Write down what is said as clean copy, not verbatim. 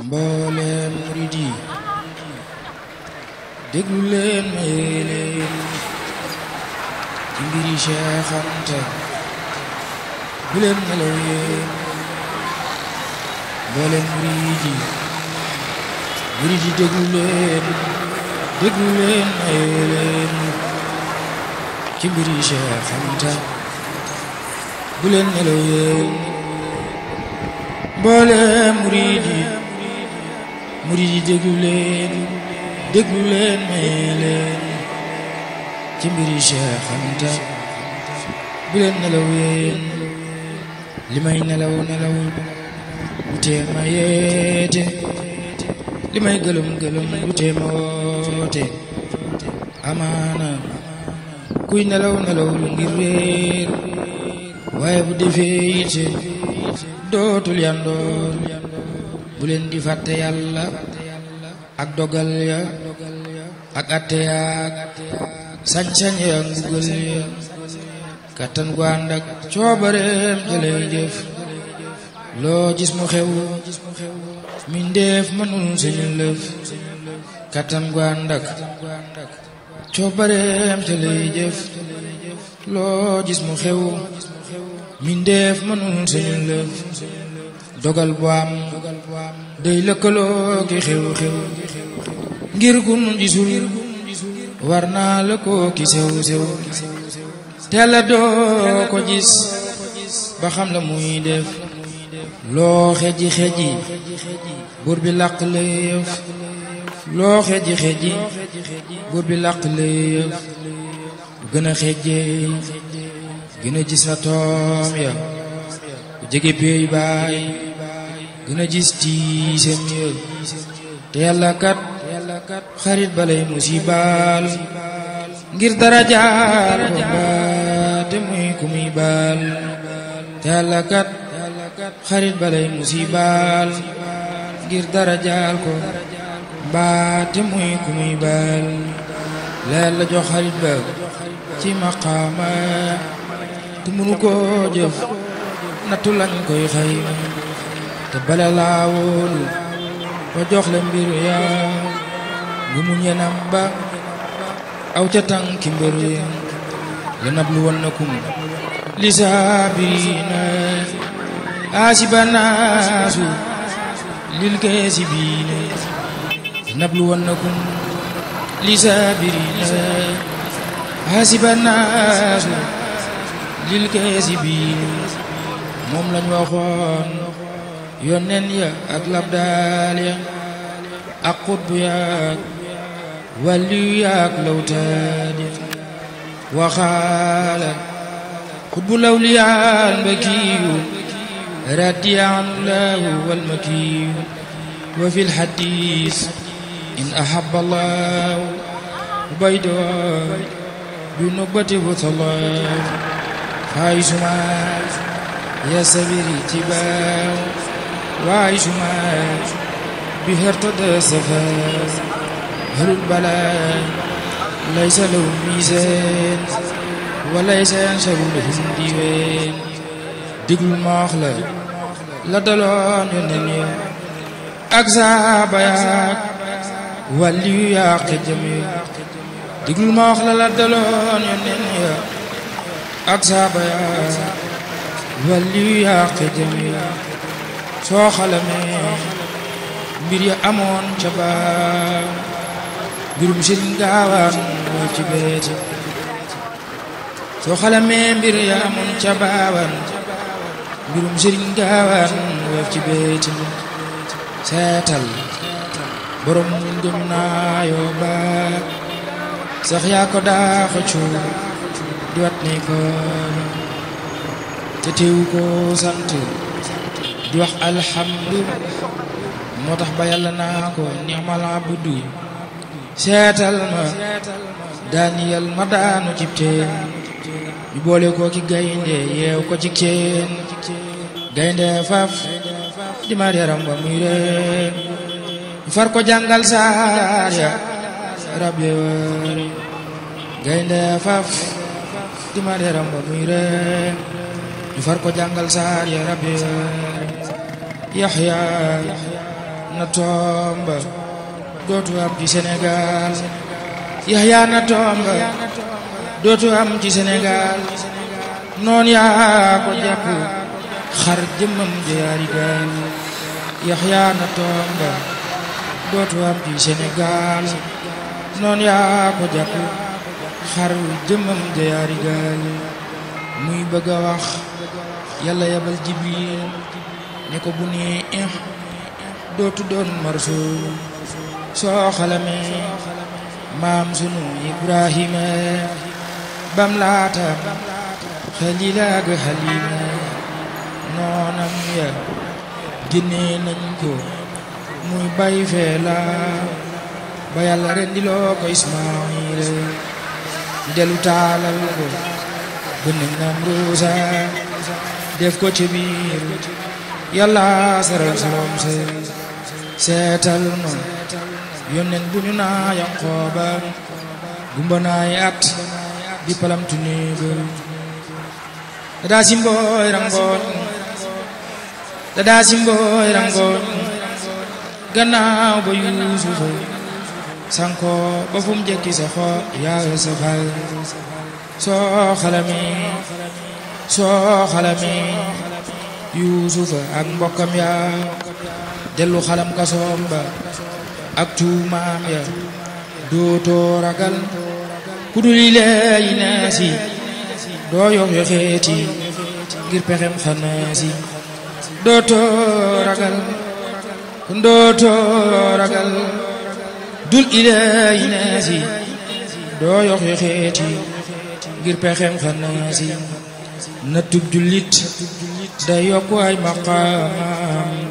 mbooleem murid yi déglu leen ma leen ci mbiri Cheikh Anta bu leen nelaw yéen mbooleem murid yi déglu leen ma leen ci mbiri Cheikh Anta bu leen nelaw yéen mbooleem murid yi déglu leen may leen ci mbiri Cheikh Anta bu leen nelaw yéen li may nelaw lu tee ma yeete li may gëlëm lu tee ma woote amaana kuy nelaw lu ngir réer waaye bu defee yitte dootul yandoor bu leen di fàtte yàlla ak dogal ya ak atte ya sañ-sañ ya mbugal ya kattan gu ànd ak coobareem jëlay jëf loo gis mu xew mindeef mënul suñu lëf kattan gu ànd ak coobareem jëlay jëf loo gis mu xew mindeef mënul suñu lëf dogal bu am day lëkkaloo ki xew-xew ngir kun gisul war naa lëkkoo ki sew-sew tella doo ko gis ba xam la muy def loo xeji buur bi làq la yëf loo xeji buur bi làq la yëf gën a xejjee gën a gis na toom ya ku jege peey baay gën a gis tiisam ya te yàlla kat xarit balay musibaal ngir darajaal ko mbaa te muy ku muy baal te yàlla kat xarit balay musibaal ngir darajaal ko mbaa te muy ku muy baal la yàlla jox xarit ba ci maqaama te mënu koo jëf nattu lañ koy xayma te bala laa wóolu ba jox la mbir yaa ngu mu ñenam ba aw ca tànki mbër ya la nabluwannakum li saabiriina aasibanaasu lil kaasibiina nabluwannakum li saabiriina aasibanaasu lil kaasibiina moom lañ waxoon yónneen ya ak labdaal ya ak xutbu yaak waliyu yaak lawtaad ya waxaala xutbu lawliyaal mbakiyu radiyallahu lahu wal makiyu wa fil hadiis in ahabba allahu ubaydahu bi nubbati butalaaw xaayisuma yasabiri tibaaw وعيشما به ارتدى السفر أهل البلاء ليس له ميزان وليس ينشر لهم ديوان déglu ma wax la daloon yónneen ya ak saaba yaak waliyu yaak xejjam ya déglu ma wax la daloon yónneen ya ak saaba yaak waliyu yaak xejjam ya soo xalamee mbir ya amoon ca baaw mbirum Sëriñ Gaawaan moo ci beeti soo xalamee mbir ya amoon ca baawan mbirum Sëriñ Gaawaan moo ci beeti seetal borom ngëm naa yoo baa sax yaa ko daa xëccu di wat ni ko te teew ko sant di wax alhamdu moo tax ba yàlla naa ko ni'mal abdu seetal ma Daniel ma daanu cib teen ñu boole ko ki gaynde yeew ko ci ceen gaynde faf di mar yaram ba muy reen ñu far ko jàngal saar ya rab ya wari gaynde faf di mar yaram ba muy reen ñu far ko jàngal saar ya rab ya wari Yaxya na tomba dootu am ci Sénégal Yaxya na tomba dootu am ci Sénégal noon yaa ko jàpp xar jëmmam jaari gaal Yaxya na tomba dootu am ci Sénégal noon yaa ko jàpp xar jëmmam jaari gaal muy bëgg a wax Yàlla yabal Jibril ne ko bu nee dootu doon marsul soo xalamee maam sunu Ibrahima bam laata Xalila ga Halima noonam ya génnee nañ ko muy bay feela ba Yàlla rendiloo ko Ismaayila delu taalal ko bënn Namruusa def ko ci biir Yàlla saral solom se seetal ma yónneen bu ñu naa Yanqooba gumba naay at di palamtu néega dadaa simbooy rangooñ dadaa simbooy rangooñ gannaaw ba Yuusufa sanko ba fu mu jekki sa xoo yaa sa fal soo xalamee Yuusufa ak mbokkam ya dellu xalam kasoom ba ak tuumaam ya dootoo ragal ku dul Ilaahi naasi doo yox yoxeeti ngir pexem xanaasi dootoo ragal dul Ilaahi naasi doo yox yoxeeti ngir pexem xanaasi na tub jullit day yokku ay maqaamam